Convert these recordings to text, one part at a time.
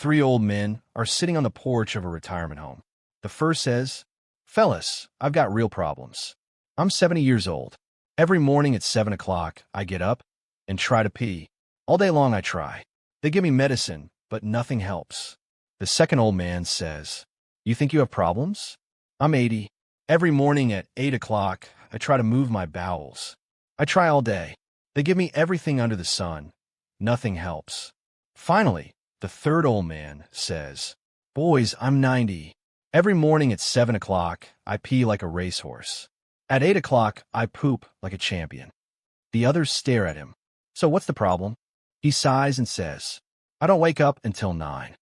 Three old men are sitting on the porch of a retirement home. The first says, "Fellas, I've got real problems. I'm 70 years old. Every morning at 7 o'clock, I get up and try to pee. All day long I try. They give me medicine, but nothing helps." The second old man says, "You think you have problems? I'm 80. Every morning at 8 o'clock, I try to move my bowels. I try all day. They give me everything under the sun. Nothing helps." Finally, the third old man says, "Boys, I'm 90. Every morning at 7 o'clock, I pee like a racehorse. At 8 o'clock, I poop like a champion." The others stare at him. "So what's the problem?" He sighs and says, "I don't wake up until 9.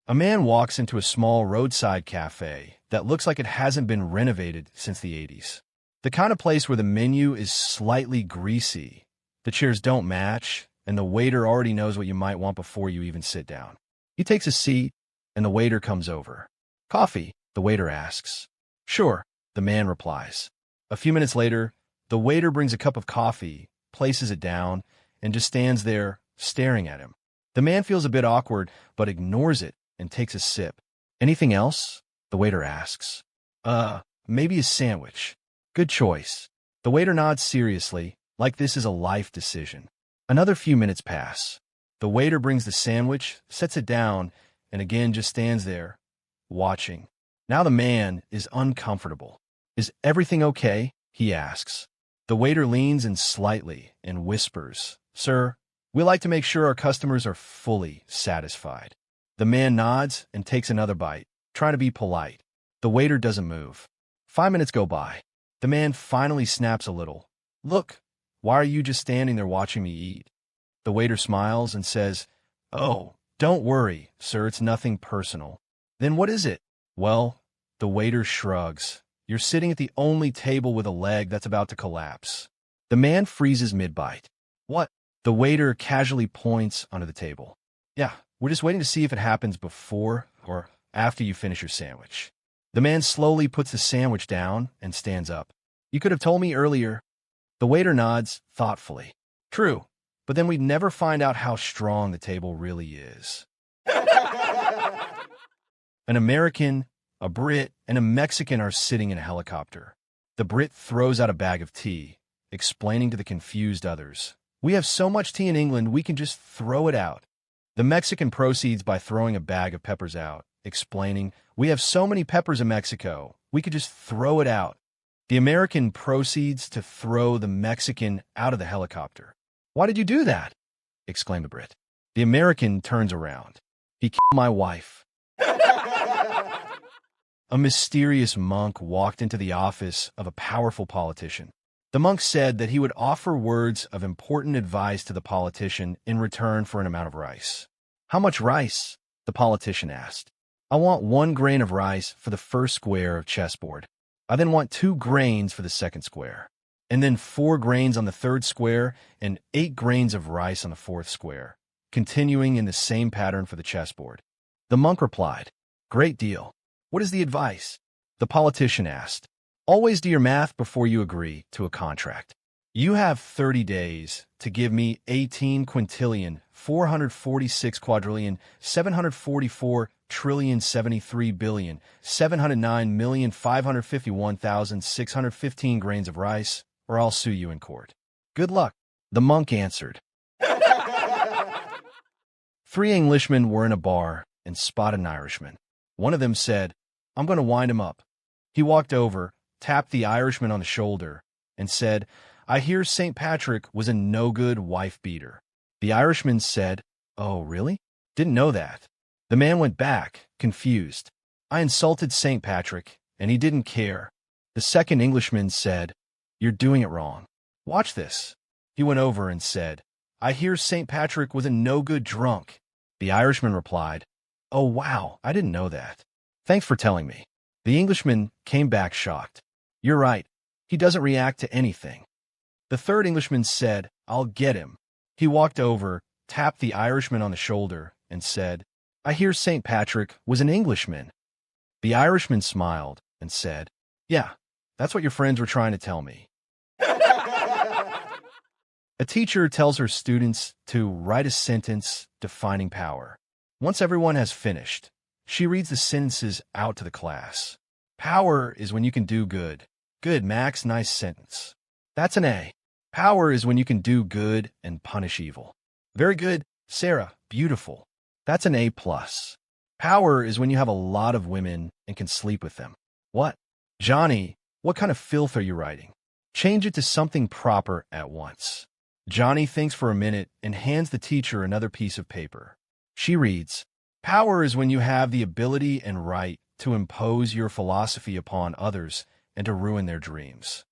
A man walks into a small roadside cafe that looks like it hasn't been renovated since the 80s. The kind of place where the menu is slightly greasy, the chairs don't match, and the waiter already knows what you might want before you even sit down. He takes a seat, and the waiter comes over. "Coffee?" the waiter asks. "Sure," the man replies. A few minutes later, the waiter brings a cup of coffee, places it down, and just stands there staring at him. The man feels a bit awkward, but ignores it and takes a sip. "Anything else?" the waiter asks. Maybe a sandwich." "Good choice." The waiter nods seriously, like this is a life decision. Another few minutes pass. The waiter brings the sandwich, sets it down, and again just stands there, watching. Now the man is uncomfortable. "Is everything okay?" he asks. The waiter leans in slightly and whispers, "Sir, we like to make sure our customers are fully satisfied." The man nods and takes another bite, trying to be polite. The waiter doesn't move. 5 minutes go by. The man finally snaps a little. "Look, why are you just standing there watching me eat?" The waiter smiles and says, "Oh, don't worry, sir, it's nothing personal." "Then what is it?" "Well," the waiter shrugs, "you're sitting at the only table with a leg that's about to collapse." The man freezes mid-bite. "What?" The waiter casually points onto the table. "Yeah, we're just waiting to see if it happens before or after you finish your sandwich." The man slowly puts the sandwich down and stands up. "You could have told me earlier." The waiter nods thoughtfully. "True, but then we'd never find out how strong the table really is." An American, a Brit, and a Mexican are sitting in a helicopter. The Brit throws out a bag of tea, explaining to the confused others, "We have so much tea in England, we can just throw it out." The Mexican proceeds by throwing a bag of peppers out, explaining, "We have so many peppers in Mexico, we could just throw it out." The American proceeds to throw the Mexican out of the helicopter. "Why did you do that?" exclaimed the Brit. The American turns around. "He killed my wife." A mysterious monk walked into the office of a powerful politician. The monk said that he would offer words of important advice to the politician in return for an amount of rice. "How much rice?" the politician asked. "I want 1 grain of rice for the first square of chessboard. I then want 2 grains for the second square, and then 4 grains on the third square and 8 grains of rice on the fourth square, continuing in the same pattern for the chessboard." The monk replied, "Great deal. What is the advice?" The politician asked. "Always do your math before you agree to a contract. You have 30 days to give me 18 quintillion, 446 quadrillion, 744 trillion, 73 billion, 709,551,615 grains of rice, or I'll sue you in court. Good luck." The monk answered. 3 Englishmen were in a bar and spotted an Irishman. One of them said, "I'm going to wind him up." He walked over, tapped the Irishman on the shoulder, and said, "I hear St. Patrick was a no-good wife-beater." The Irishman said, "Oh, really? Didn't know that." The man went back, confused. "I insulted St. Patrick, and he didn't care." The second Englishman said, "You're doing it wrong. Watch this." He went over and said, "I hear St. Patrick was a no-good drunk." The Irishman replied, "Oh, wow, I didn't know that. Thanks for telling me." The Englishman came back shocked. "You're right. He doesn't react to anything." The third Englishman said, "I'll get him." He walked over, tapped the Irishman on the shoulder, and said, "I hear St. Patrick was an Englishman." The Irishman smiled and said, "Yeah, that's what your friends were trying to tell me." A teacher tells her students to write a sentence defining power. Once everyone has finished, she reads the sentences out to the class. Power is when you can do good. Good, Max, nice sentence. That's an A. Power is when you can do good and punish evil. Very good, Sarah, beautiful. That's an A+. Power is when you have a lot of women and can sleep with them. What? Johnny, what kind of filth are you writing? Change it to something proper at once. Johnny thinks for a minute and hands the teacher another piece of paper. She reads, Power is when you have the ability and right to impose your philosophy upon others and to ruin their dreams.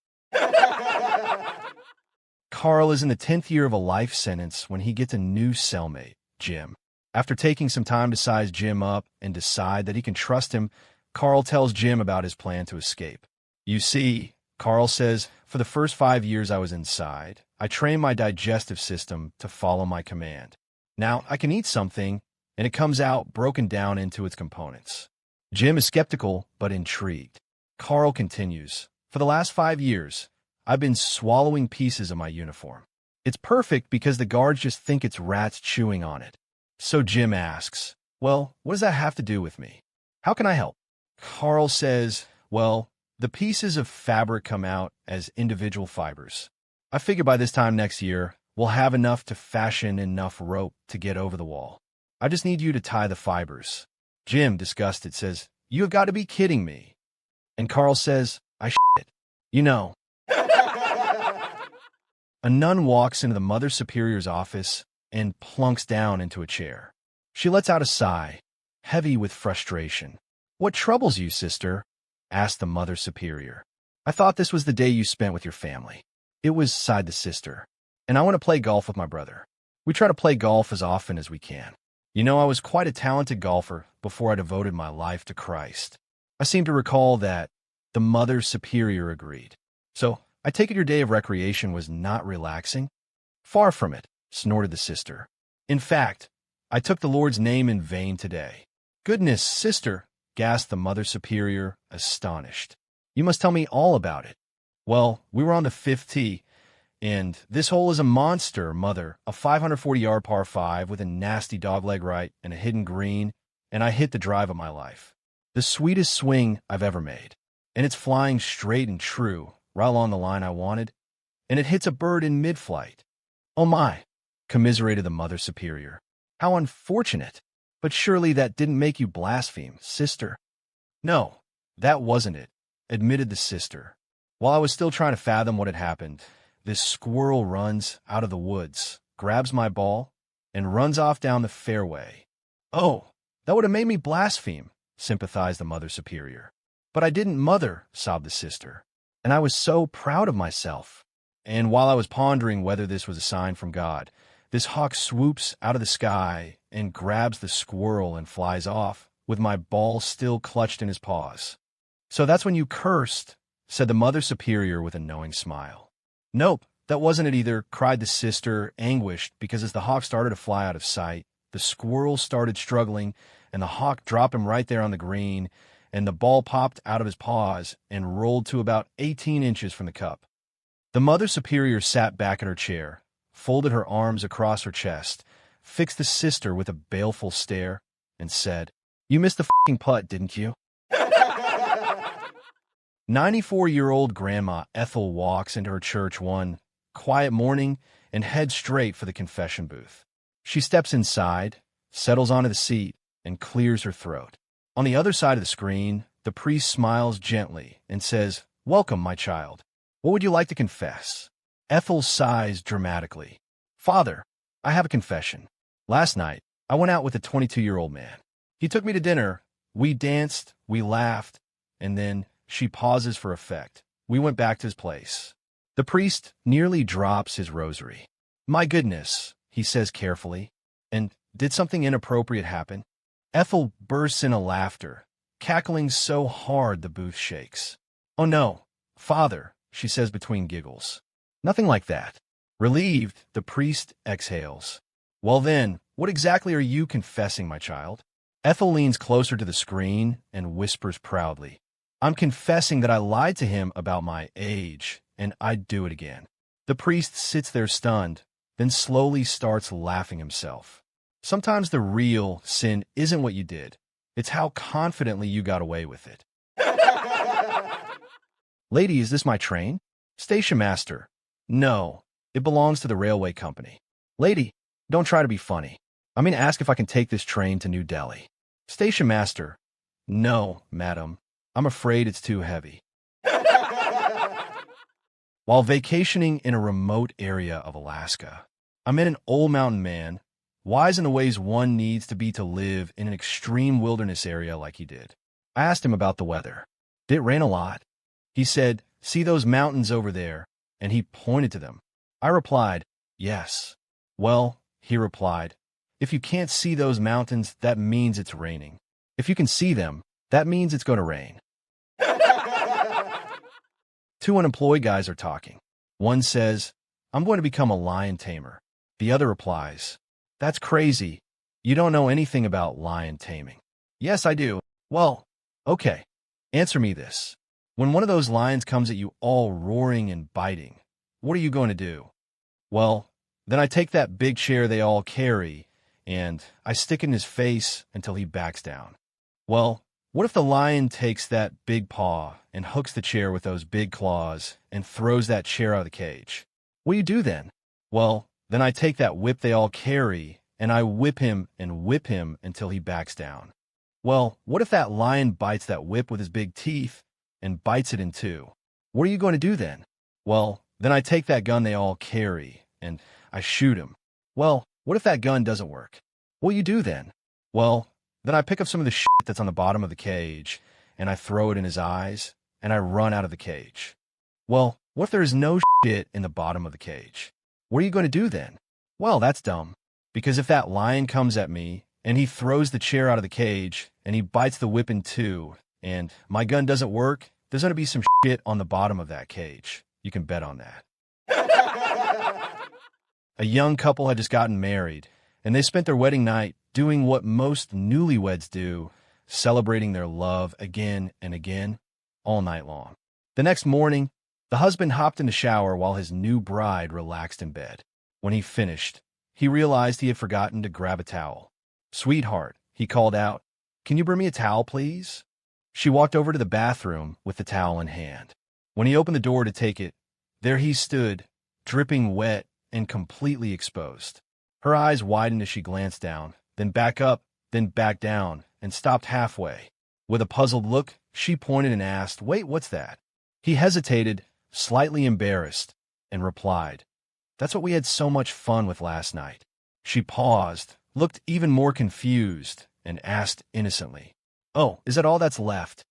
Carl is in the 10th year of a life sentence when he gets a new cellmate, Jim. After taking some time to size Jim up and decide that he can trust him, Carl tells Jim about his plan to escape. You see, Carl says, for the first 5 years I was inside, I trained my digestive system to follow my command. Now I can eat something, and it comes out broken down into its components. Jim is skeptical but intrigued. Carl continues, for the last 5 years, I've been swallowing pieces of my uniform. It's perfect because the guards just think it's rats chewing on it. So Jim asks, well, what does that have to do with me? How can I help? Carl says, well, the pieces of fabric come out as individual fibers. I figure by this time next year, we'll have enough to fashion enough rope to get over the wall. I just need you to tie the fibers. Jim, disgusted, says, you have got to be kidding me. And Carl says, I shit. You know. A nun walks into the Mother Superior's office and plunks down into a chair. She lets out a sigh, heavy with frustration. What troubles you, sister? Asked the Mother Superior. I thought this was the day you spent with your family. It was, sighed the sister. And I want to play golf with my brother. We try to play golf as often as we can. You know, I was quite a talented golfer before I devoted my life to Christ. I seem to recall that the Mother Superior agreed. So, I take it your day of recreation was not relaxing? Far from it, snorted the sister. In fact, I took the Lord's name in vain today. Goodness, sister, gasped the Mother Superior, astonished. You must tell me all about it. Well, we were on the 5th tee, and this hole is a monster, Mother, a 540-yard par 5 with a nasty dogleg right and a hidden green, and I hit the drive of my life. The sweetest swing I've ever made. And it's flying straight and true, right along the line I wanted, and it hits a bird in mid-flight. Oh my, commiserated the Mother Superior. How unfortunate. But surely that didn't make you blaspheme, sister. No, that wasn't it, admitted the sister. While I was still trying to fathom what had happened, this squirrel runs out of the woods, grabs my ball, and runs off down the fairway. Oh, that would have made me blaspheme, sympathized the Mother Superior. But I didn't, Mother, sobbed the sister. And I was so proud of myself. And while I was pondering whether this was a sign from God, this hawk swoops out of the sky and grabs the squirrel and flies off, with my ball still clutched in his paws. So that's when you cursed, said the Mother Superior with a knowing smile. Nope, that wasn't it either, cried the sister, anguished, because as the hawk started to fly out of sight, the squirrel started struggling, and the hawk dropped him right there on the green, and the ball popped out of his paws and rolled to about 18 inches from the cup. The Mother Superior sat back in her chair, folded her arms across her chest, fixed the sister with a baleful stare, and said, You missed the f***ing putt, didn't you? 94-year-old Grandma Ethel walks into her church one quiet morning and heads straight for the confession booth. She steps inside, settles onto the seat, and clears her throat. On the other side of the screen, the priest smiles gently and says, Welcome, my child. What would you like to confess? Ethel sighs dramatically. Father, I have a confession. Last night, I went out with a 22-year-old man. He took me to dinner. We danced, we laughed, and then she pauses for effect. We went back to his place. The priest nearly drops his rosary. My goodness, he says carefully. And did something inappropriate happen? Ethel bursts into laughter, cackling so hard the booth shakes. Oh no, Father, she says between giggles. Nothing like that. Relieved, the priest exhales. Well then, what exactly are you confessing, my child? Ethel leans closer to the screen and whispers proudly. I'm confessing that I lied to him about my age, and I'd do it again. The priest sits there stunned, then slowly starts laughing himself. Sometimes the real sin isn't what you did. It's how confidently you got away with it. Lady, is this my train? Station master. No, it belongs to the railway company. Lady, don't try to be funny. I'm going to ask if I can take this train to New Delhi. Station master. No, madam. I'm afraid it's too heavy. While vacationing in a remote area of Alaska, I met an old mountain man, wise in the ways one needs to be to live in an extreme wilderness area like he did. I asked him about the weather. Did it rain a lot? He said, see those mountains over there? And he pointed to them. I replied, yes. Well, he replied, if you can't see those mountains, that means it's raining. If you can see them, that means it's going to rain. Two unemployed guys are talking. One says, I'm going to become a lion tamer. The other replies, that's crazy. You don't know anything about lion taming. Yes, I do. Well, okay. Answer me this. When one of those lions comes at you all roaring and biting, what are you going to do? Well, then I take that big chair they all carry, and I stick it in his face until he backs down. Well, what if the lion takes that big paw and hooks the chair with those big claws and throws that chair out of the cage? What do you do then? Well, then I take that whip they all carry, and I whip him until he backs down. Well, what if that lion bites that whip with his big teeth and bites it in two? What are you going to do then? Well, then I take that gun they all carry, and I shoot him. Well, what if that gun doesn't work? What do you do then? Well, then I pick up some of the shit that's on the bottom of the cage, and I throw it in his eyes, and I run out of the cage. Well, what if there is no shit in the bottom of the cage? What are you going to do then? Well, that's dumb. Because if that lion comes at me, and he throws the chair out of the cage, and he bites the whip in two, and my gun doesn't work, there's going to be some shit on the bottom of that cage. You can bet on that. A young couple had just gotten married, and they spent their wedding night doing what most newlyweds do, celebrating their love again and again, all night long. The next morning, the husband hopped in the shower while his new bride relaxed in bed. When he finished, he realized he had forgotten to grab a towel. Sweetheart, he called out, can you bring me a towel, please? She walked over to the bathroom with the towel in hand. When he opened the door to take it, there he stood, dripping wet and completely exposed. Her eyes widened as she glanced down, then back up, then back down, and stopped halfway. With a puzzled look, she pointed and asked, wait, what's that? He hesitated, slightly embarrassed, and replied, that's what we had so much fun with last night. She paused, looked even more confused, and asked innocently, oh, is that all that's left?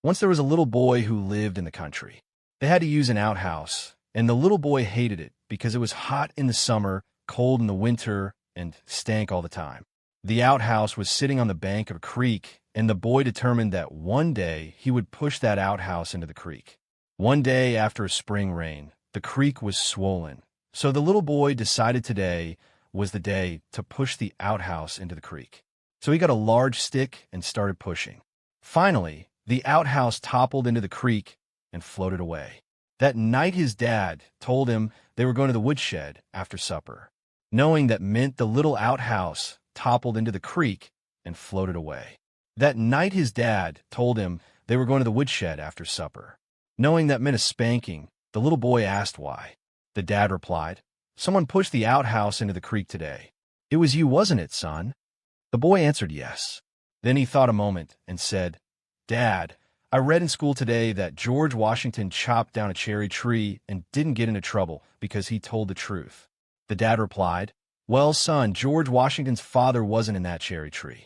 Once there was a little boy who lived in the country. They had to use an outhouse, and the little boy hated it because it was hot in the summer, cold in the winter, and stank all the time. The outhouse was sitting on the bank of a creek, and the boy determined that one day he would push that outhouse into the creek. One day after a spring rain, the creek was swollen, so the little boy decided today was the day to push the outhouse into the creek. So he got a large stick and started pushing. Finally, the outhouse toppled into the creek and floated away. That night his dad told him they were going to the woodshed after supper. Knowing that meant the little outhouse toppled into the creek and floated away. That night his dad told him they were going to the woodshed after supper. Knowing that meant a spanking, the little boy asked why. The dad replied, someone pushed the outhouse into the creek today. It was you, wasn't it, son? The boy answered yes. Then he thought a moment and said, Dad, I read in school today that George Washington chopped down a cherry tree and didn't get into trouble because he told the truth. The dad replied, well, son, George Washington's father wasn't in that cherry tree.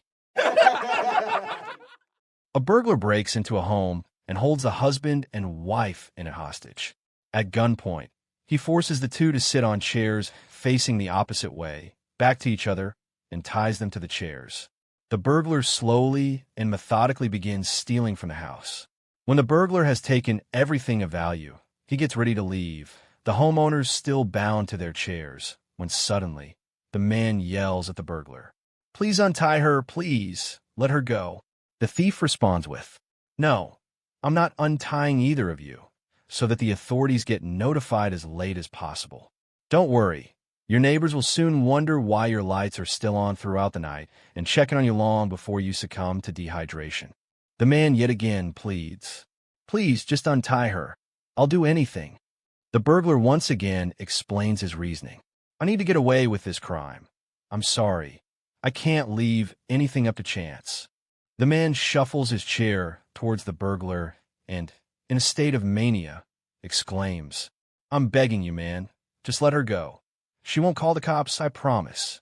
A burglar breaks into a home and holds the husband and wife in a hostage. At gunpoint, he forces the two to sit on chairs facing the opposite way, back to each other, and ties them to the chairs. The burglar slowly and methodically begins stealing from the house. When the burglar has taken everything of value, he gets ready to leave, the homeowners still bound to their chairs, when suddenly, the man yells at the burglar, please untie her, please, let her go. The thief responds with, no, I'm not untying either of you. so that the authorities get notified as late as possible. Don't worry. Your neighbors will soon wonder why your lights are still on throughout the night and checking on you long before you succumb to dehydration. The man yet again pleads. Please, just untie her. I'll do anything. The burglar once again explains his reasoning. I need to get away with this crime. I'm sorry. I can't leave anything up to chance. The man shuffles his chair towards the burglar and, in a state of mania, exclaims, I'm begging you, man. Just let her go. She won't call the cops, I promise.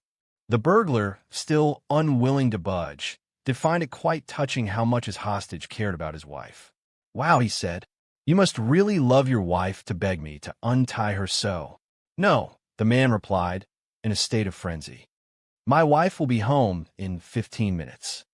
The burglar, still unwilling to budge, did find it quite touching how much his hostage cared about his wife. Wow, he said. You must really love your wife to beg me to untie her so. No, the man replied, in a state of frenzy. My wife will be home in 15 minutes.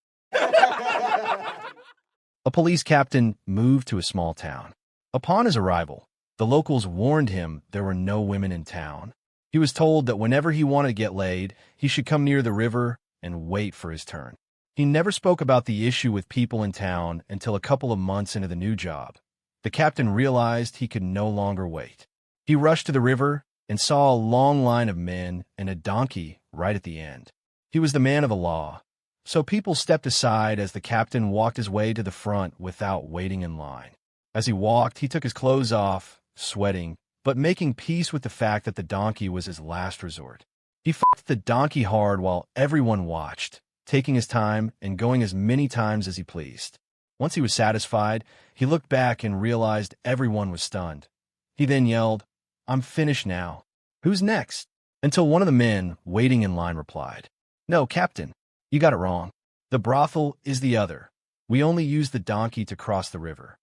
A police captain moved to a small town. Upon his arrival, the locals warned him there were no women in town. He was told that whenever he wanted to get laid, he should come near the river and wait for his turn. He never spoke about the issue with people in town until a couple of months into the new job. The captain realized he could no longer wait. He rushed to the river and saw a long line of men and a donkey right at the end. He was the man of the law, so people stepped aside as the captain walked his way to the front without waiting in line. As he walked, he took his clothes off, sweating, but making peace with the fact that the donkey was his last resort. He fucked the donkey hard while everyone watched, taking his time and going as many times as he pleased. Once he was satisfied, he looked back and realized everyone was stunned. He then yelled, I'm finished now. Who's next? Until one of the men waiting in line replied, No, Captain, you got it wrong. The brothel is the other. We only use the donkey to cross the river.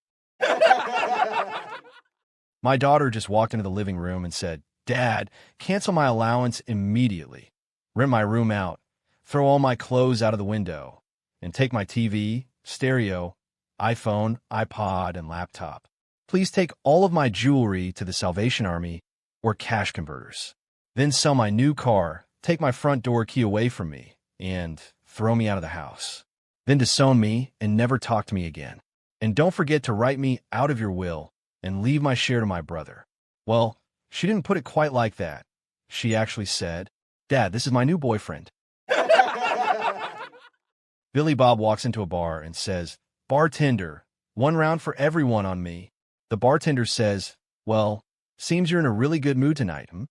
My daughter just walked into the living room and said, Dad, cancel my allowance immediately. Rent my room out. Throw all my clothes out of the window. And take my TV, stereo, iPhone, iPod, and laptop. Please take all of my jewelry to the Salvation Army or cash converters. Then sell my new car, take my front door key away from me, and throw me out of the house. Then disown me and never talk to me again. And don't forget to write me out of your will and leave my share to my brother. Well, she didn't put it quite like that. She actually said, Dad, this is my new boyfriend. Billy Bob walks into a bar and says, Bartender, 1 round for everyone on me. The bartender says, Well, seems you're in a really good mood tonight, hmm?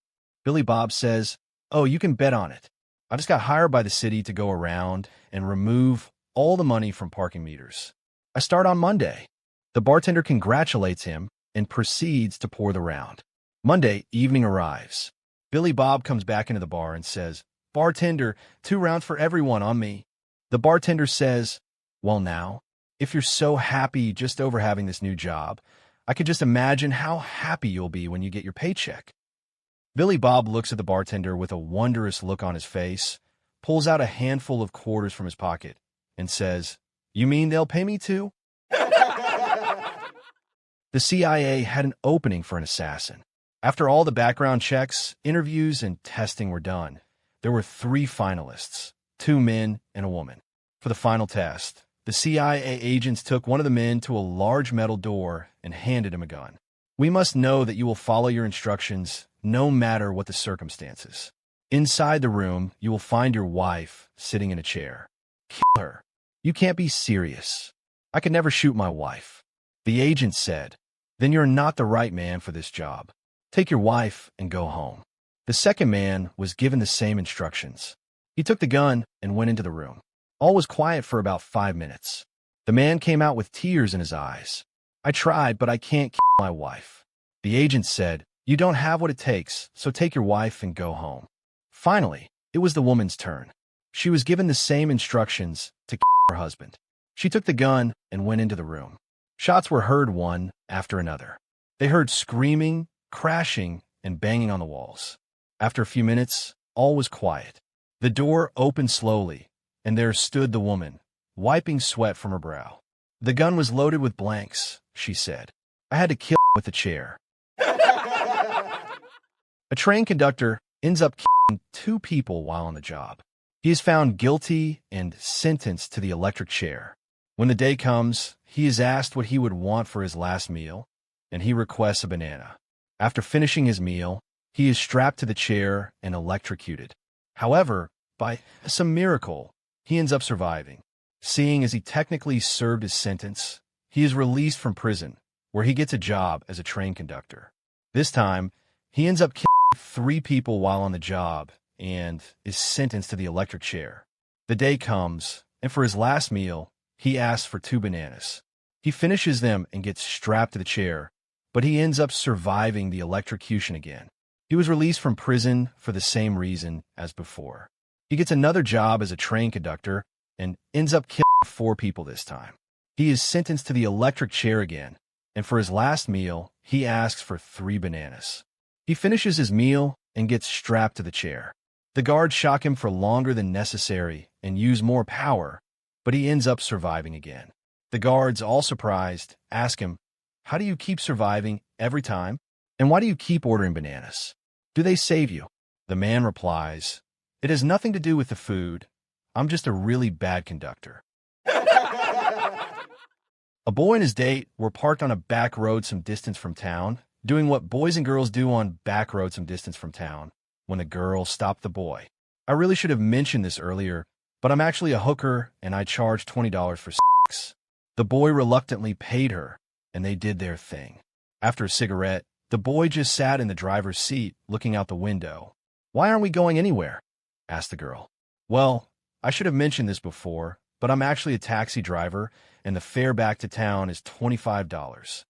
Billy Bob says, Oh, you can bet on it. I just got hired by the city to go around and remove all the money from parking meters. I start on Monday. The bartender congratulates him and proceeds to pour the round. Monday evening arrives. Billy Bob comes back into the bar and says, Bartender, 2 rounds for everyone on me. The bartender says, Well now, if you're so happy just over having this new job, I could just imagine how happy you'll be when you get your paycheck. Billy Bob looks at the bartender with a wondrous look on his face, pulls out a handful of quarters from his pocket, and says, You mean they'll pay me too? The CIA had an opening for an assassin. After all the background checks, interviews, and testing were done, there were 3 finalists, 2 men and a woman. For the final test, the CIA agents took one of the men to a large metal door and handed him a gun. We must know that you will follow your instructions no matter what the circumstances. Inside the room, you will find your wife sitting in a chair. Kill her. You can't be serious. I could never shoot my wife. The agent said, Then you're not the right man for this job. Take your wife and go home. The second man was given the same instructions. He took the gun and went into the room. All was quiet for about 5 minutes. The man came out with tears in his eyes. I tried, but I can't kill my wife. The agent said, You don't have what it takes, so take your wife and go home. Finally, it was the woman's turn. She was given the same instructions to kill her husband. She took the gun and went into the room. Shots were heard one after another. They heard screaming, crashing, and banging on the walls. After a few minutes, all was quiet. The door opened slowly, and there stood the woman, wiping sweat from her brow. The gun was loaded with blanks, she said. I had to kill him with a chair. A train conductor ends up killing 2 people while on the job. He is found guilty and sentenced to the electric chair. When the day comes, he is asked what he would want for his last meal. and he requests a banana. After finishing his meal, he is strapped to the chair and electrocuted. However, by some miracle, he ends up surviving. Seeing as he technically served his sentence, he is released from prison, where he gets a job as a train conductor. This time, he ends up killing 3 people while on the job and is sentenced to the electric chair. The day comes, and for his last meal, he asks for 2 bananas. He finishes them and gets strapped to the chair, but he ends up surviving the electrocution again. He was released from prison for the same reason as before. He gets another job as a train conductor and ends up killing 4 people this time. He is sentenced to the electric chair again, and for his last meal, he asks for 3 bananas. He finishes his meal and gets strapped to the chair. The guards shock him for longer than necessary and use more power, but he ends up surviving again. The guards, all surprised, ask him, "How do you keep surviving every time? And why do you keep ordering bananas? Do they save you?" The man replies, "It has nothing to do with the food. I'm just a really bad conductor." A boy and his date were parked on a back road some distance from town, doing what boys and girls do on back roads some distance from town, when the girl stopped the boy. I really should have mentioned this earlier, but I'm actually a hooker and I charge $20 for sex. The boy reluctantly paid her, and they did their thing. After a cigarette, the boy just sat in the driver's seat, looking out the window. "Why aren't we going anywhere?" asked the girl. "Well, I should have mentioned this before, but I'm actually a taxi driver, and the fare back to town is $25.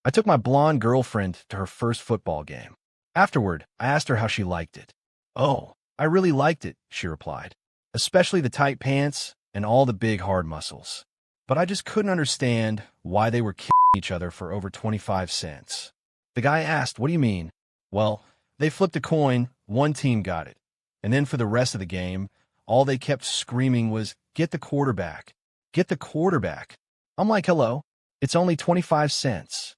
I took my blonde girlfriend to her first football game. Afterward, I asked her how she liked it. "Oh, I really liked it," she replied, "especially the tight pants and all the big hard muscles. But I just couldn't understand why they were killing each other for over 25 cents. The guy asked, "What do you mean?" "Well, they flipped a coin, one team got it. And then for the rest of the game, all they kept screaming was, 'Get the quarterback. Get the quarterback.' I'm like, hello, it's only 25 cents.